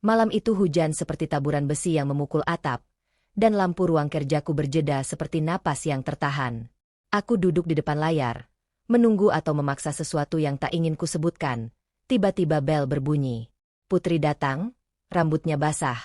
Malam itu hujan seperti taburan besi yang memukul atap, dan lampu ruang kerjaku berjeda seperti napas yang tertahan. Aku duduk di depan layar, menunggu atau memaksa sesuatu yang tak ingin kusebutkan. Tiba-tiba bel berbunyi. Putri datang, rambutnya basah,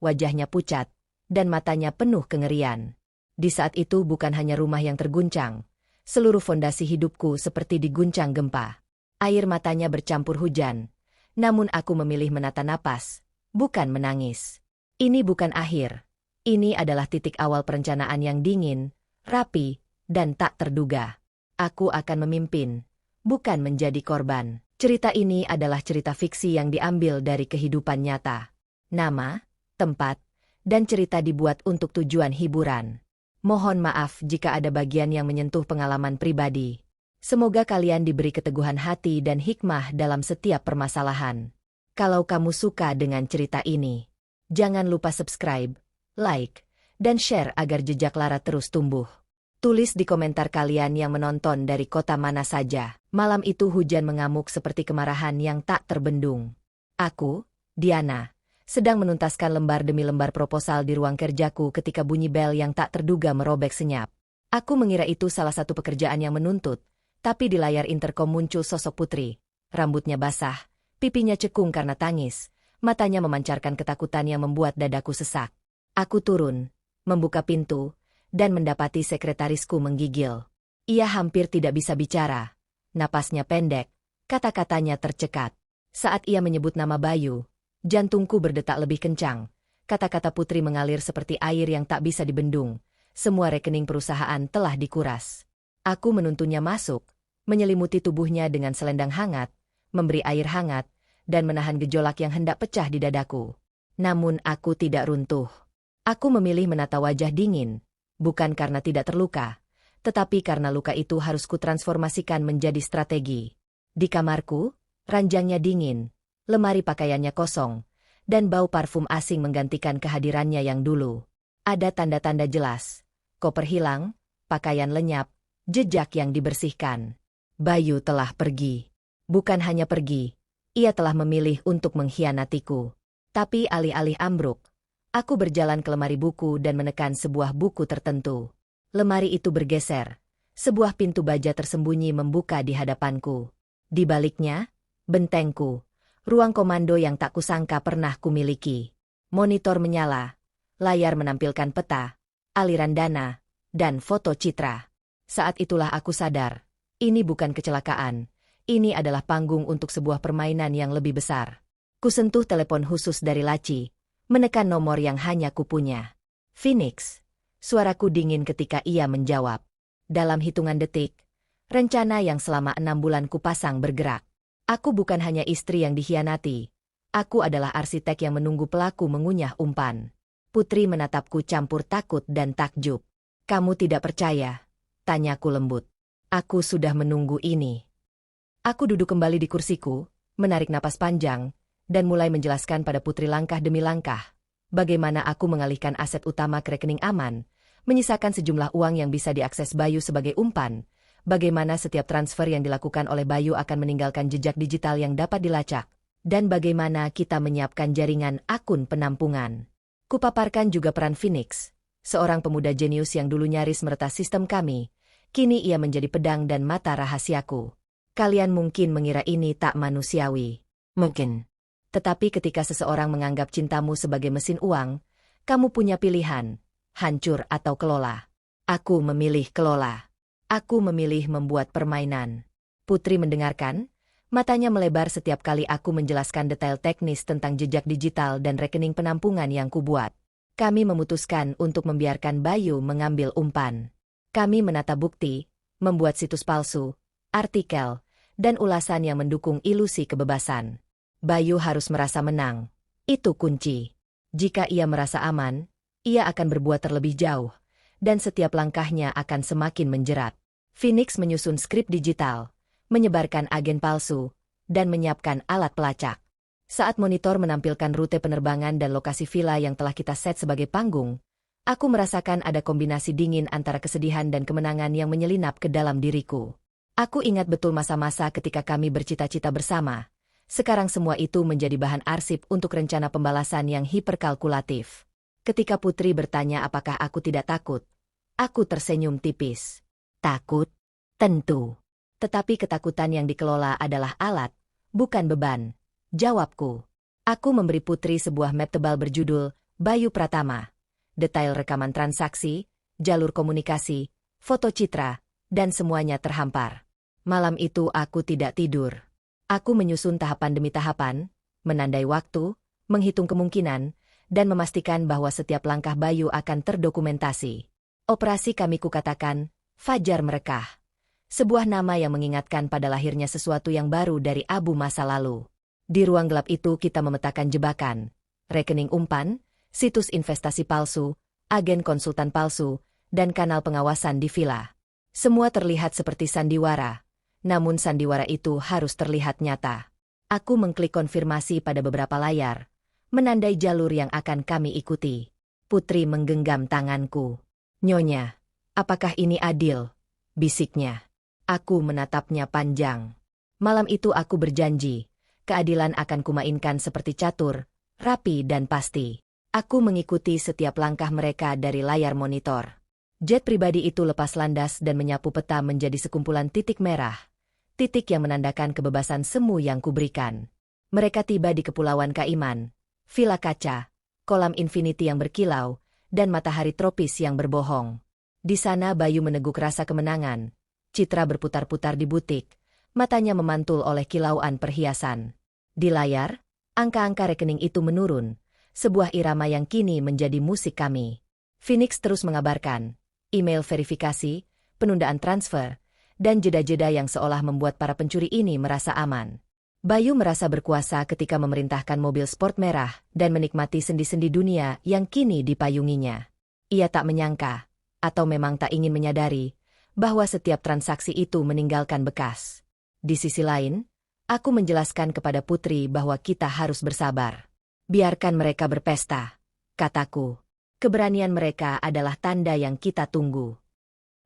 wajahnya pucat, dan matanya penuh kengerian. Di saat itu bukan hanya rumah yang terguncang, seluruh fondasi hidupku seperti diguncang gempa. Air matanya bercampur hujan, namun aku memilih menata napas, bukan menangis. Ini bukan akhir. Ini adalah titik awal perencanaan yang dingin, rapi, dan tak terduga. Aku akan memimpin, bukan menjadi korban. Cerita ini adalah cerita fiksi yang diambil dari kehidupan nyata. Nama, tempat, dan cerita dibuat untuk tujuan hiburan. Mohon maaf jika ada bagian yang menyentuh pengalaman pribadi. Semoga kalian diberi keteguhan hati dan hikmah dalam setiap permasalahan. Kalau kamu suka dengan cerita ini, jangan lupa subscribe, like, dan share agar jejak Lara terus tumbuh. Tulis di komentar kalian yang menonton dari kota mana saja. Malam itu hujan mengamuk seperti kemarahan yang tak terbendung. Aku, Diana, sedang menuntaskan lembar demi lembar proposal di ruang kerjaku ketika bunyi bel yang tak terduga merobek senyap. Aku mengira itu salah satu pekerjaan yang menuntut, tapi di layar interkom muncul sosok Putri. Rambutnya basah, pipinya cekung karena tangis, matanya memancarkan ketakutan yang membuat dadaku sesak. Aku turun, membuka pintu, dan mendapati sekretarisku menggigil. Ia hampir tidak bisa bicara. Napasnya pendek, kata-katanya tercekat. Saat ia menyebut nama Bayu, jantungku berdetak lebih kencang. Kata-kata Putri mengalir seperti air yang tak bisa dibendung. Semua rekening perusahaan telah dikuras. Aku menuntunnya masuk, menyelimuti tubuhnya dengan selendang hangat, memberi air hangat, dan menahan gejolak yang hendak pecah di dadaku. Namun aku tidak runtuh. Aku memilih menata wajah dingin, bukan karena tidak terluka, tetapi karena luka itu harus kutransformasikan menjadi strategi. Di kamarku, ranjangnya dingin, lemari pakaiannya kosong, dan bau parfum asing menggantikan kehadirannya yang dulu. Ada tanda-tanda jelas, koper hilang, pakaian lenyap, jejak yang dibersihkan. Bayu telah pergi. Bukan hanya pergi, ia telah memilih untuk mengkhianatiku. Tapi alih-alih ambruk, aku berjalan ke lemari buku dan menekan sebuah buku tertentu. Lemari itu bergeser. Sebuah pintu baja tersembunyi membuka di hadapanku. Di baliknya, bentengku. Ruang komando yang tak kusangka pernah kumiliki. Monitor menyala. Layar menampilkan peta, aliran dana, dan foto citra. Saat itulah aku sadar. Ini bukan kecelakaan. Ini adalah panggung untuk sebuah permainan yang lebih besar. Kusentuh telepon khusus dari laci. Menekan nomor yang hanya kupunya. Phoenix. Suaraku dingin ketika ia menjawab. Dalam hitungan detik, rencana yang selama 6 bulan kupasang bergerak. Aku bukan hanya istri yang dikhianati. Aku adalah arsitek yang menunggu pelaku mengunyah umpan. Putri menatapku campur takut dan takjub. Kamu tidak percaya? Tanyaku lembut. Aku sudah menunggu ini. Aku duduk kembali di kursiku, menarik napas panjang, dan mulai menjelaskan pada Putri langkah demi langkah, bagaimana aku mengalihkan aset utama ke rekening aman, menyisakan sejumlah uang yang bisa diakses Bayu sebagai umpan, bagaimana setiap transfer yang dilakukan oleh Bayu akan meninggalkan jejak digital yang dapat dilacak, dan bagaimana kita menyiapkan jaringan akun penampungan. Kupaparkan juga peran Phoenix, seorang pemuda jenius yang dulu nyaris meretas sistem kami, kini ia menjadi pedang dan mata rahasiaku. Kalian mungkin mengira ini tak manusiawi. Mungkin. Tetapi ketika seseorang menganggap cintamu sebagai mesin uang, kamu punya pilihan, hancur atau kelola. Aku memilih kelola. Aku memilih membuat permainan. Putri mendengarkan, matanya melebar setiap kali aku menjelaskan detail teknis tentang jejak digital dan rekening penampungan yang kubuat. Kami memutuskan untuk membiarkan Bayu mengambil umpan. Kami menata bukti, membuat situs palsu, artikel, dan ulasan yang mendukung ilusi kebebasan. Bayu harus merasa menang. Itu kunci. Jika ia merasa aman, ia akan berbuat terlebih jauh, dan setiap langkahnya akan semakin menjerat. Phoenix menyusun skrip digital, menyebarkan agen palsu, dan menyiapkan alat pelacak. Saat monitor menampilkan rute penerbangan dan lokasi villa yang telah kita set sebagai panggung, aku merasakan ada kombinasi dingin antara kesedihan dan kemenangan yang menyelinap ke dalam diriku. Aku ingat betul masa-masa ketika kami bercita-cita bersama, Sekarang semua itu menjadi bahan arsip untuk rencana pembalasan yang hiperkalkulatif. Ketika Putri bertanya apakah aku tidak takut, aku tersenyum tipis. Takut? Tentu. Tetapi ketakutan yang dikelola adalah alat, bukan beban. Jawabku. Aku memberi Putri sebuah map tebal berjudul Bayu Pratama. Detail rekaman transaksi, jalur komunikasi, foto citra, dan semuanya terhampar. Malam itu aku tidak tidur. Aku menyusun tahapan demi tahapan, menandai waktu, menghitung kemungkinan, dan memastikan bahwa setiap langkah Bayu akan terdokumentasi. Operasi kami kukatakan, Fajar Merekah. Sebuah nama yang mengingatkan pada lahirnya sesuatu yang baru dari abu masa lalu. Di ruang gelap itu kita memetakan jebakan, rekening umpan, situs investasi palsu, agen konsultan palsu, dan kanal pengawasan di villa. Semua terlihat seperti sandiwara. Namun sandiwara itu harus terlihat nyata. Aku mengklik konfirmasi pada beberapa layar, menandai jalur yang akan kami ikuti. Putri menggenggam tanganku. Nyonya, apakah ini adil? Bisiknya. Aku menatapnya panjang. Malam itu aku berjanji, keadilan akan kumainkan seperti catur, rapi dan pasti. Aku mengikuti setiap langkah mereka dari layar monitor. Jet pribadi itu lepas landas dan menyapu peta menjadi sekumpulan titik merah. Titik yang menandakan kebebasan semu yang kuberikan. Mereka tiba di Kepulauan Kaiman, villa kaca, kolam infinity yang berkilau, dan matahari tropis yang berbohong. Di sana Bayu meneguk rasa kemenangan. Citra berputar-putar di butik, matanya memantul oleh kilauan perhiasan. Di layar, angka-angka rekening itu menurun, sebuah irama yang kini menjadi musik kami. Phoenix terus mengabarkan, email verifikasi, penundaan transfer, dan jeda-jeda yang seolah membuat para pencuri ini merasa aman. Bayu merasa berkuasa ketika memerintahkan mobil sport merah dan menikmati sendi-sendi dunia yang kini dipayunginya. Ia tak menyangka, atau memang tak ingin menyadari, bahwa setiap transaksi itu meninggalkan bekas. Di sisi lain, aku menjelaskan kepada Putri bahwa kita harus bersabar. Biarkan mereka berpesta, kataku. Keberanian mereka adalah tanda yang kita tunggu.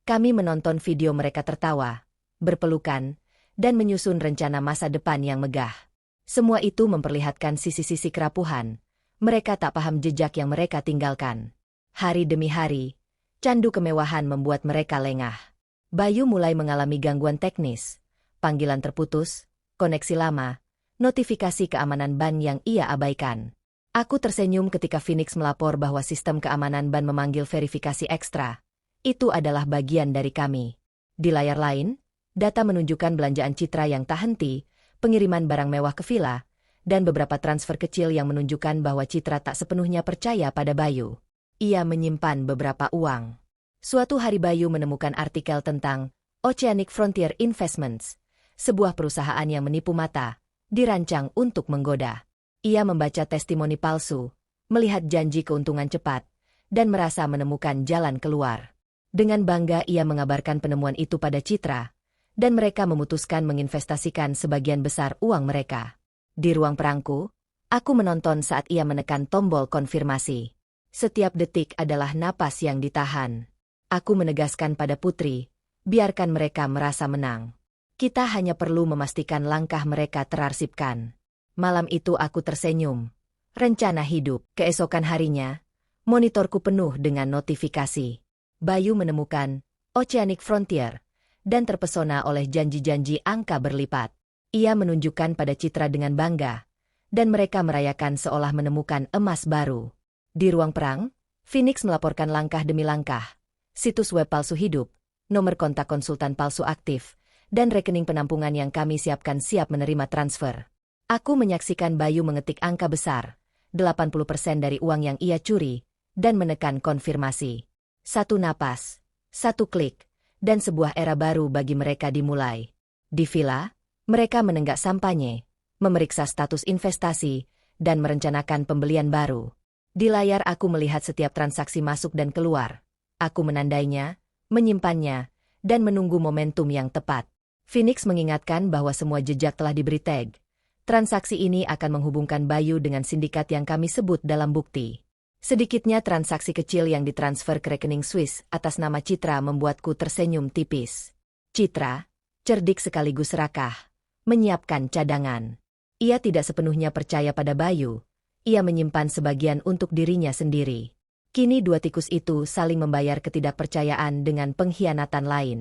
Kami menonton video mereka tertawa, berpelukan, dan menyusun rencana masa depan yang megah. Semua itu memperlihatkan sisi-sisi kerapuhan. Mereka tak paham jejak yang mereka tinggalkan. Hari demi hari, candu kemewahan membuat mereka lengah. Bayu mulai mengalami gangguan teknis, panggilan terputus, koneksi lama, notifikasi keamanan ban yang ia abaikan. Aku tersenyum ketika Phoenix melapor bahwa sistem keamanan ban memanggil verifikasi ekstra. Itu adalah bagian dari kami. Di layar lain, data menunjukkan belanjaan Citra yang tak henti, pengiriman barang mewah ke villa, dan beberapa transfer kecil yang menunjukkan bahwa Citra tak sepenuhnya percaya pada Bayu. Ia menyimpan beberapa uang. Suatu hari Bayu menemukan artikel tentang Oceanic Frontier Investments, sebuah perusahaan yang menipu mata, dirancang untuk menggoda. Ia membaca testimoni palsu, melihat janji keuntungan cepat, dan merasa menemukan jalan keluar. Dengan bangga ia mengabarkan penemuan itu pada Citra, dan mereka memutuskan menginvestasikan sebagian besar uang mereka. Di ruang perangku, aku menonton saat ia menekan tombol konfirmasi. Setiap detik adalah napas yang ditahan. Aku menegaskan pada Putri, biarkan mereka merasa menang. Kita hanya perlu memastikan langkah mereka terarsipkan. Malam itu aku tersenyum. Rencana hidup. Keesokan harinya, monitorku penuh dengan notifikasi. Bayu menemukan Oceanic Frontier dan terpesona oleh janji-janji angka berlipat. Ia menunjukkan pada Citra dengan bangga, dan mereka merayakan seolah menemukan emas baru. Di ruang perang, Phoenix melaporkan langkah demi langkah, situs web palsu hidup, nomor kontak konsultan palsu aktif, dan rekening penampungan yang kami siapkan siap menerima transfer. Aku menyaksikan Bayu mengetik angka besar, 80% dari uang yang ia curi, dan menekan konfirmasi. Satu napas, satu klik, dan sebuah era baru bagi mereka dimulai. Di villa, mereka menenggak sampanye, memeriksa status investasi, dan merencanakan pembelian baru. Di layar aku melihat setiap transaksi masuk dan keluar. Aku menandainya, menyimpannya, dan menunggu momentum yang tepat. Phoenix mengingatkan bahwa semua jejak telah diberi tag. Transaksi ini akan menghubungkan Bayu dengan sindikat yang kami sebut dalam bukti. Sedikitnya transaksi kecil yang ditransfer ke rekening Swiss atas nama Citra membuatku tersenyum tipis. Citra, cerdik sekaligus serakah, menyiapkan cadangan. Ia tidak sepenuhnya percaya pada Bayu. Ia menyimpan sebagian untuk dirinya sendiri. Kini dua tikus itu saling membayar ketidakpercayaan dengan pengkhianatan lain.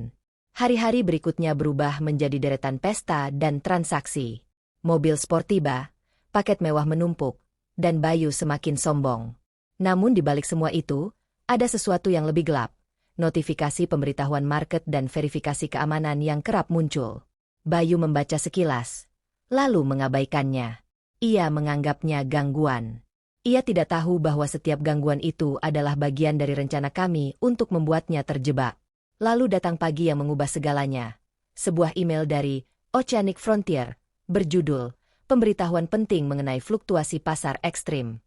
Hari-hari berikutnya berubah menjadi deretan pesta dan transaksi. Mobil sport tiba, paket mewah menumpuk, dan Bayu semakin sombong. Namun di balik semua itu, ada sesuatu yang lebih gelap. Notifikasi pemberitahuan market dan verifikasi keamanan yang kerap muncul. Bayu membaca sekilas, lalu mengabaikannya. Ia menganggapnya gangguan. Ia tidak tahu bahwa setiap gangguan itu adalah bagian dari rencana kami untuk membuatnya terjebak. Lalu datang pagi yang mengubah segalanya. Sebuah email dari Oceanic Frontier, berjudul, Pemberitahuan penting mengenai fluktuasi pasar ekstrim.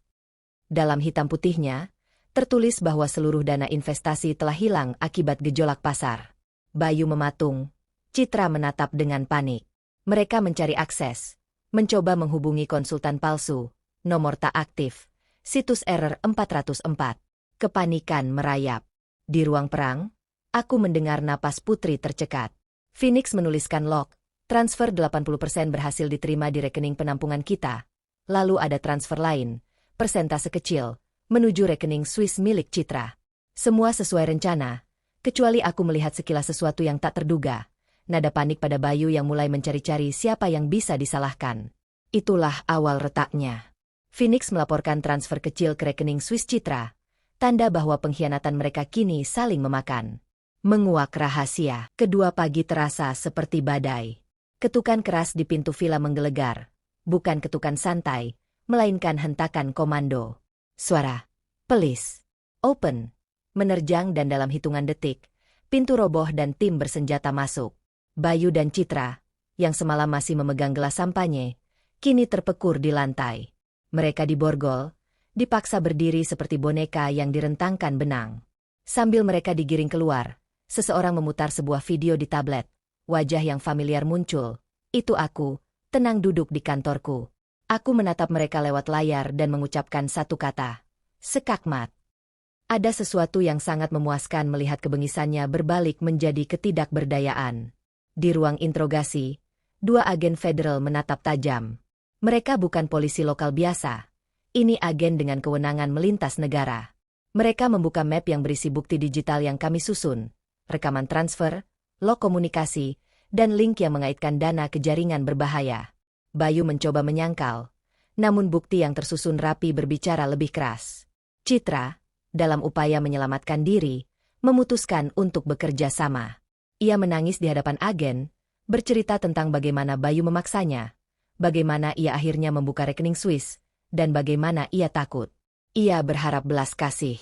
Dalam hitam putihnya, tertulis bahwa seluruh dana investasi telah hilang akibat gejolak pasar. Bayu mematung. Citra menatap dengan panik. Mereka mencari akses, mencoba menghubungi konsultan palsu, nomor tak aktif, situs error 404. Kepanikan merayap. Di ruang perang, aku mendengar napas Putri tercekat. Phoenix menuliskan log, transfer 80% berhasil diterima di rekening penampungan kita. Lalu ada transfer lain, persentase kecil, menuju rekening Swiss milik Citra. Semua sesuai rencana, kecuali aku melihat sekilas sesuatu yang tak terduga. Nada panik pada Bayu yang mulai mencari-cari siapa yang bisa disalahkan. Itulah awal retaknya. Phoenix melaporkan transfer kecil ke rekening Swiss Citra, tanda bahwa pengkhianatan mereka kini saling memakan. Menguak rahasia. Kedua pagi terasa seperti badai. Ketukan keras di pintu villa menggelegar. Bukan ketukan santai, melainkan hentakan komando. Suara, "Please, open," menerjang dan dalam hitungan detik, pintu roboh dan tim bersenjata masuk. Bayu dan Citra, yang semalam masih memegang gelas sampanye, kini terpekur di lantai. Mereka diborgol, dipaksa berdiri seperti boneka yang direntangkan benang. Sambil mereka digiring keluar, seseorang memutar sebuah video di tablet. Wajah yang familiar muncul. Itu aku, tenang duduk di kantorku. Aku menatap mereka lewat layar dan mengucapkan satu kata. Sekakmat. Ada sesuatu yang sangat memuaskan melihat kebengisannya berbalik menjadi ketidakberdayaan. Di ruang interogasi, dua agen federal menatap tajam. Mereka bukan polisi lokal biasa. Ini agen dengan kewenangan melintas negara. Mereka membuka map yang berisi bukti digital yang kami susun, rekaman transfer, log komunikasi, dan link yang mengaitkan dana ke jaringan berbahaya. Bayu mencoba menyangkal, namun bukti yang tersusun rapi berbicara lebih keras. Citra, dalam upaya menyelamatkan diri, memutuskan untuk bekerja sama. Ia menangis di hadapan agen, bercerita tentang bagaimana Bayu memaksanya, bagaimana ia akhirnya membuka rekening Swiss, dan bagaimana ia takut. Ia berharap belas kasih.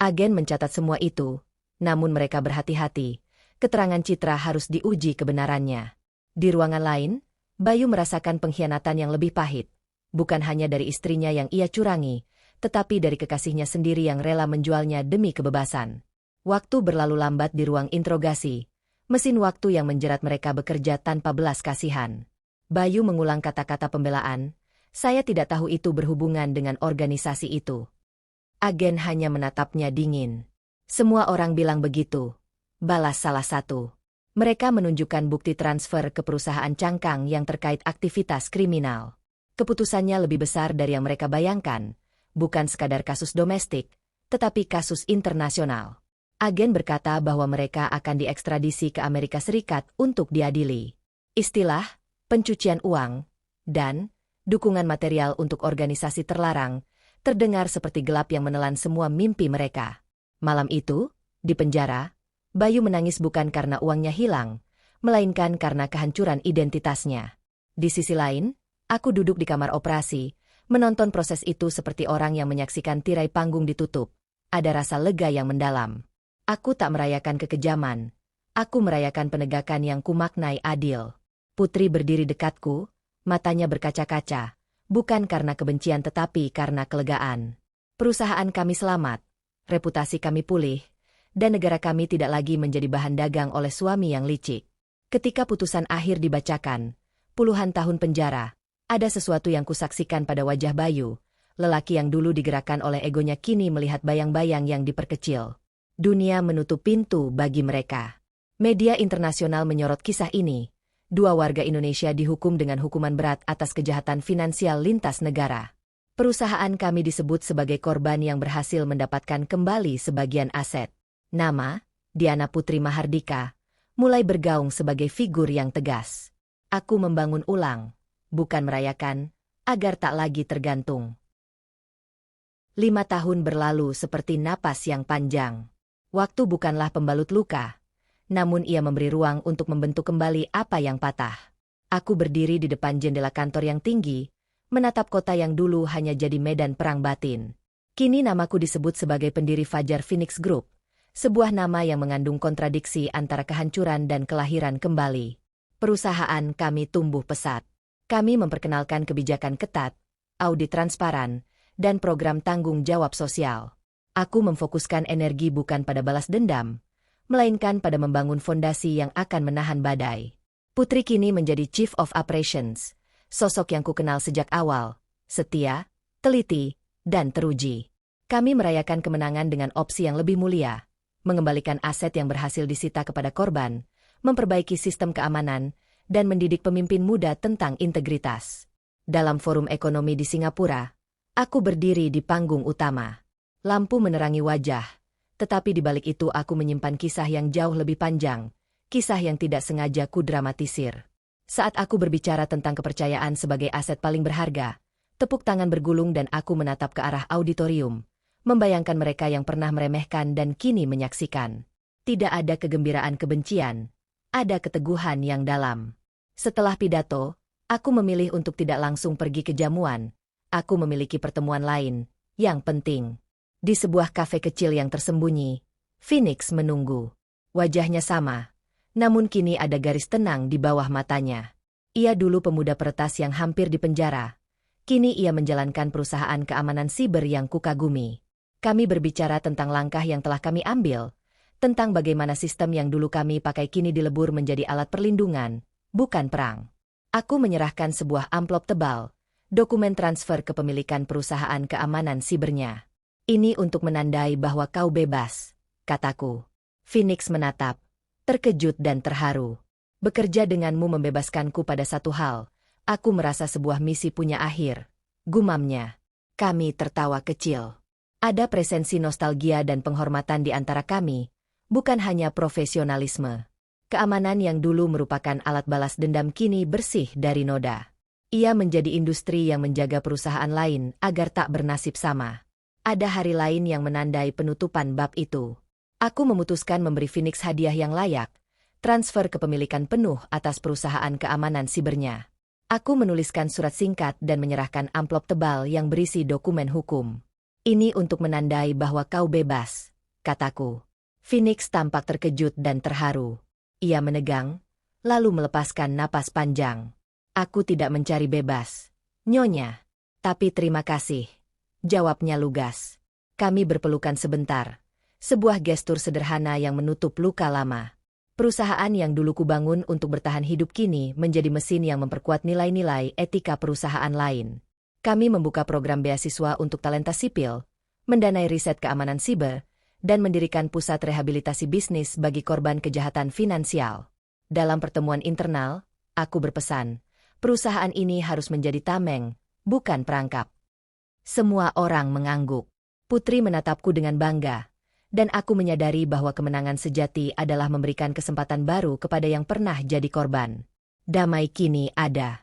Agen mencatat semua itu, namun mereka berhati-hati. Keterangan Citra harus diuji kebenarannya. Di ruangan lain, Bayu merasakan pengkhianatan yang lebih pahit. Bukan hanya dari istrinya yang ia curangi, tetapi dari kekasihnya sendiri yang rela menjualnya demi kebebasan. Waktu berlalu lambat di ruang interogasi. Mesin waktu yang menjerat mereka bekerja tanpa belas kasihan. Bayu mengulang kata-kata pembelaan. Saya tidak tahu itu berhubungan dengan organisasi itu. Agen hanya menatapnya dingin. Semua orang bilang begitu. Balas salah satu. Mereka menunjukkan bukti transfer ke perusahaan cangkang yang terkait aktivitas kriminal. Keputusannya lebih besar dari yang mereka bayangkan. Bukan sekadar kasus domestik, tetapi kasus internasional. Agen berkata bahwa mereka akan diekstradisi ke Amerika Serikat untuk diadili. Istilah, pencucian uang, dan dukungan material untuk organisasi terlarang, terdengar seperti gelap yang menelan semua mimpi mereka. Malam itu, di penjara, Bayu menangis bukan karena uangnya hilang, melainkan karena kehancuran identitasnya. Di sisi lain, aku duduk di kamar operasi, menonton proses itu seperti orang yang menyaksikan tirai panggung ditutup. Ada rasa lega yang mendalam. Aku tak merayakan kekejaman. Aku merayakan penegakan yang kumaknai adil. Putri berdiri dekatku, matanya berkaca-kaca, bukan karena kebencian tetapi karena kelegaan. Perusahaan kami selamat, reputasi kami pulih, dan negara kami tidak lagi menjadi bahan dagang oleh suami yang licik. Ketika putusan akhir dibacakan, puluhan tahun penjara, ada sesuatu yang kusaksikan pada wajah Bayu, lelaki yang dulu digerakkan oleh egonya kini melihat bayang-bayang yang diperkecil. Dunia menutup pintu bagi mereka. Media internasional menyorot kisah ini, 2 warga Indonesia dihukum dengan hukuman berat atas kejahatan finansial lintas negara. Perusahaan kami disebut sebagai korban yang berhasil mendapatkan kembali sebagian aset. Nama, Diana Putri Mahardika, mulai bergaung sebagai figur yang tegas. Aku membangun ulang, bukan merayakan, agar tak lagi tergantung. 5 tahun berlalu seperti napas yang panjang. Waktu bukanlah pembalut luka, namun ia memberi ruang untuk membentuk kembali apa yang patah. Aku berdiri di depan jendela kantor yang tinggi, menatap kota yang dulu hanya jadi medan perang batin. Kini namaku disebut sebagai pendiri Fajar Phoenix Group, sebuah nama yang mengandung kontradiksi antara kehancuran dan kelahiran kembali. Perusahaan kami tumbuh pesat. Kami memperkenalkan kebijakan ketat, audit transparan, dan program tanggung jawab sosial. Aku memfokuskan energi bukan pada balas dendam, melainkan pada membangun fondasi yang akan menahan badai. Putri kini menjadi Chief of Operations, sosok yang kukenal sejak awal, setia, teliti, dan teruji. Kami merayakan kemenangan dengan opsi yang lebih mulia, mengembalikan aset yang berhasil disita kepada korban, memperbaiki sistem keamanan, dan mendidik pemimpin muda tentang integritas. Dalam forum ekonomi di Singapura, aku berdiri di panggung utama. Lampu menerangi wajah, tetapi di balik itu aku menyimpan kisah yang jauh lebih panjang, kisah yang tidak sengaja kudramatisir. Saat aku berbicara tentang kepercayaan sebagai aset paling berharga, tepuk tangan bergulung dan aku menatap ke arah auditorium, membayangkan mereka yang pernah meremehkan dan kini menyaksikan. Tidak ada kegembiraan kebencian, ada keteguhan yang dalam. Setelah pidato, aku memilih untuk tidak langsung pergi ke jamuan. Aku memiliki pertemuan lain, yang penting. Di sebuah kafe kecil yang tersembunyi, Phoenix menunggu. Wajahnya sama, namun kini ada garis tenang di bawah matanya. Ia dulu pemuda peretas yang hampir dipenjara. Kini ia menjalankan perusahaan keamanan siber yang kukagumi. Kami berbicara tentang langkah yang telah kami ambil, tentang bagaimana sistem yang dulu kami pakai kini dilebur menjadi alat perlindungan, bukan perang. Aku menyerahkan sebuah amplop tebal, dokumen transfer kepemilikan perusahaan keamanan sibernya. Ini untuk menandai bahwa kau bebas, kataku. Phoenix menatap, terkejut dan terharu. Bekerja denganmu membebaskanku pada satu hal. Aku merasa sebuah misi punya akhir, gumamnya. Kami tertawa kecil. Ada presensi nostalgia dan penghormatan di antara kami, bukan hanya profesionalisme. Keamanan yang dulu merupakan alat balas dendam kini bersih dari noda. Ia menjadi industri yang menjaga perusahaan lain agar tak bernasib sama. Ada hari lain yang menandai penutupan bab itu. Aku memutuskan memberi Phoenix hadiah yang layak, transfer kepemilikan penuh atas perusahaan keamanan sibernya. Aku menuliskan surat singkat dan menyerahkan amplop tebal yang berisi dokumen hukum. Ini untuk menandai bahwa kau bebas, kataku. Phoenix tampak terkejut dan terharu. Ia menegang, lalu melepaskan napas panjang. Aku tidak mencari bebas, Nyonya. Tapi terima kasih, jawabnya lugas. Kami berpelukan sebentar. Sebuah gestur sederhana yang menutup luka lama. Perusahaan yang dulu kubangun untuk bertahan hidup kini menjadi mesin yang memperkuat nilai-nilai etika perusahaan lain. Kami membuka program beasiswa untuk talenta sipil, mendanai riset keamanan siber, dan mendirikan pusat rehabilitasi bisnis bagi korban kejahatan finansial. Dalam pertemuan internal, aku berpesan, perusahaan ini harus menjadi tameng, bukan perangkap. Semua orang mengangguk. Putri menatapku dengan bangga, dan aku menyadari bahwa kemenangan sejati adalah memberikan kesempatan baru kepada yang pernah jadi korban. Damai kini ada.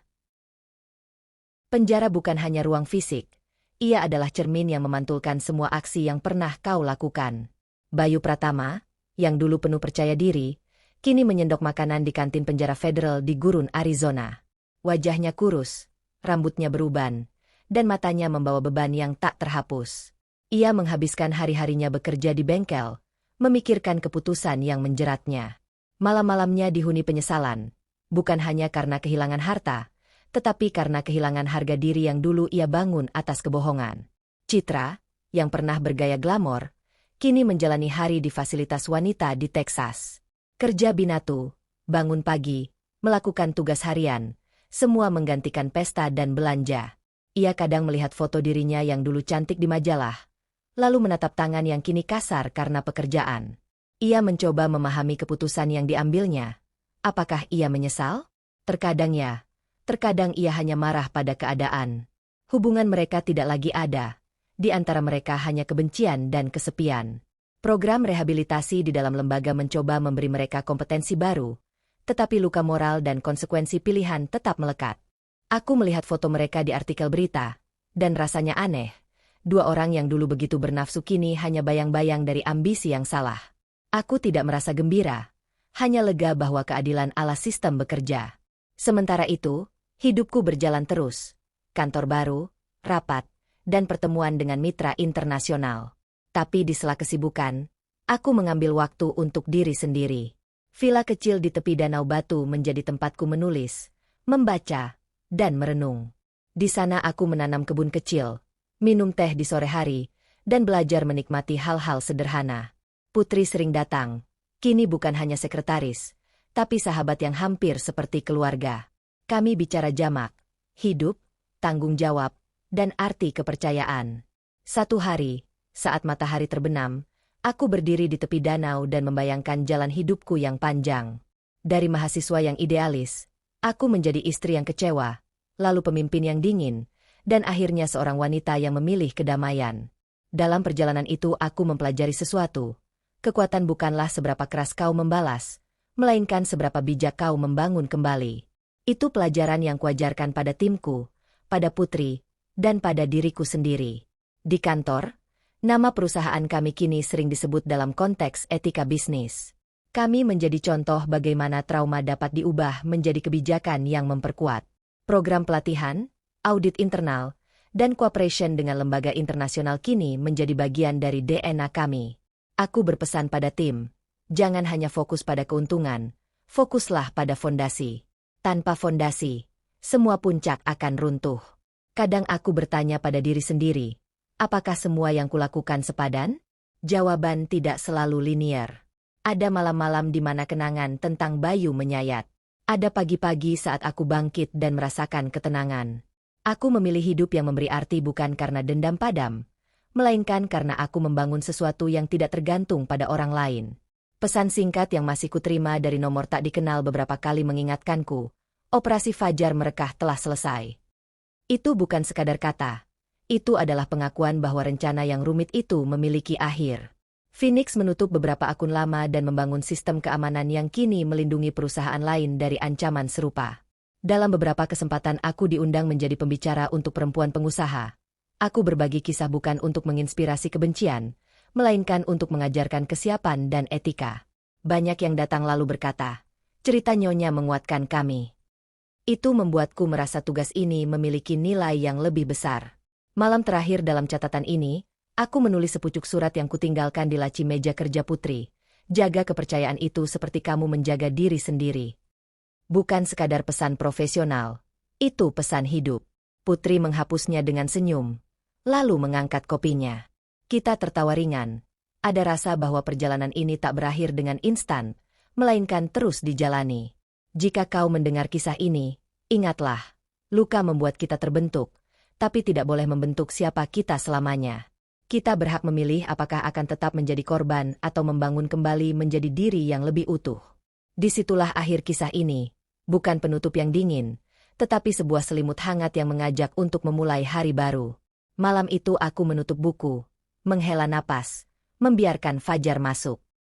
Penjara bukan hanya ruang fisik. Ia adalah cermin yang memantulkan semua aksi yang pernah kau lakukan. Bayu Pratama, yang dulu penuh percaya diri, kini menyendok makanan di kantin penjara federal di Gurun, Arizona. Wajahnya kurus, rambutnya beruban, dan matanya membawa beban yang tak terhapus. Ia menghabiskan hari-harinya bekerja di bengkel, memikirkan keputusan yang menjeratnya. Malam-malamnya dihuni penyesalan, bukan hanya karena kehilangan harta, tetapi karena kehilangan harga diri yang dulu ia bangun atas kebohongan. Citra, yang pernah bergaya glamor, kini menjalani hari di fasilitas wanita di Texas. Kerja binatu, bangun pagi, melakukan tugas harian, semua menggantikan pesta dan belanja. Ia kadang melihat foto dirinya yang dulu cantik di majalah, lalu menatap tangan yang kini kasar karena pekerjaan. Ia mencoba memahami keputusan yang diambilnya. Apakah ia menyesal? Terkadang ya, terkadang ia hanya marah pada keadaan. Hubungan mereka tidak lagi ada. Di antara mereka hanya kebencian dan kesepian. Program rehabilitasi di dalam lembaga mencoba memberi mereka kompetensi baru, tetapi luka moral dan konsekuensi pilihan tetap melekat. Aku melihat foto mereka di artikel berita, dan rasanya aneh. Dua orang yang dulu begitu bernafsu kini hanya bayang-bayang dari ambisi yang salah. Aku tidak merasa gembira, hanya lega bahwa keadilan ala sistem bekerja. Sementara itu, hidupku berjalan terus. Kantor baru, rapat, dan pertemuan dengan mitra internasional. Tapi di sela kesibukan, aku mengambil waktu untuk diri sendiri. Villa kecil di tepi Danau Batu menjadi tempatku menulis, membaca, dan merenung. Di sana aku menanam kebun kecil, minum teh di sore hari, dan belajar menikmati hal-hal sederhana. Putri sering datang, kini bukan hanya sekretaris, tapi sahabat yang hampir seperti keluarga. Kami bicara jamak, hidup, tanggung jawab, dan arti kepercayaan. Satu hari, saat matahari terbenam, aku berdiri di tepi danau dan membayangkan jalan hidupku yang panjang. Dari mahasiswa yang idealis, aku menjadi istri yang kecewa, lalu pemimpin yang dingin, dan akhirnya seorang wanita yang memilih kedamaian. Dalam perjalanan itu aku mempelajari sesuatu. Kekuatan bukanlah seberapa keras kau membalas, melainkan seberapa bijak kau membangun kembali. Itu pelajaran yang kuajarkan pada timku, pada Putri, dan pada diriku sendiri. Di kantor, nama perusahaan kami kini sering disebut dalam konteks etika bisnis. Kami menjadi contoh bagaimana trauma dapat diubah menjadi kebijakan yang memperkuat. Program pelatihan, audit internal, dan cooperation dengan lembaga internasional kini menjadi bagian dari DNA kami. Aku berpesan pada tim, jangan hanya fokus pada keuntungan, fokuslah pada fondasi. Tanpa fondasi, semua puncak akan runtuh. Kadang aku bertanya pada diri sendiri, apakah semua yang kulakukan sepadan? Jawaban tidak selalu linier. Ada malam-malam di mana kenangan tentang Bayu menyayat. Ada pagi-pagi saat aku bangkit dan merasakan ketenangan. Aku memilih hidup yang memberi arti bukan karena dendam padam, melainkan karena aku membangun sesuatu yang tidak tergantung pada orang lain. Pesan singkat yang masih kuterima dari nomor tak dikenal beberapa kali mengingatkanku, operasi Fajar Merekah telah selesai. Itu bukan sekadar kata. Itu adalah pengakuan bahwa rencana yang rumit itu memiliki akhir. Phoenix menutup beberapa akun lama dan membangun sistem keamanan yang kini melindungi perusahaan lain dari ancaman serupa. Dalam beberapa kesempatan aku diundang menjadi pembicara untuk perempuan pengusaha. Aku berbagi kisah bukan untuk menginspirasi kebencian, melainkan untuk mengajarkan kesiapan dan etika. Banyak yang datang lalu berkata, cerita Nyonya menguatkan kami. Itu membuatku merasa tugas ini memiliki nilai yang lebih besar. Malam terakhir dalam catatan ini, aku menulis sepucuk surat yang kutinggalkan di laci meja kerja Putri. Jaga kepercayaan itu seperti kamu menjaga diri sendiri. Bukan sekadar pesan profesional, itu pesan hidup. Putri menghapusnya dengan senyum, lalu mengangkat kopinya. Kita tertawa ringan. Ada rasa bahwa perjalanan ini tak berakhir dengan instan, melainkan terus dijalani. Jika kau mendengar kisah ini, ingatlah, luka membuat kita terbentuk, tapi tidak boleh membentuk siapa kita selamanya. Kita berhak memilih apakah akan tetap menjadi korban atau membangun kembali menjadi diri yang lebih utuh. Disitulah akhir kisah ini, bukan penutup yang dingin, tetapi sebuah selimut hangat yang mengajak untuk memulai hari baru. Malam itu aku menutup buku, menghela napas, membiarkan fajar masuk.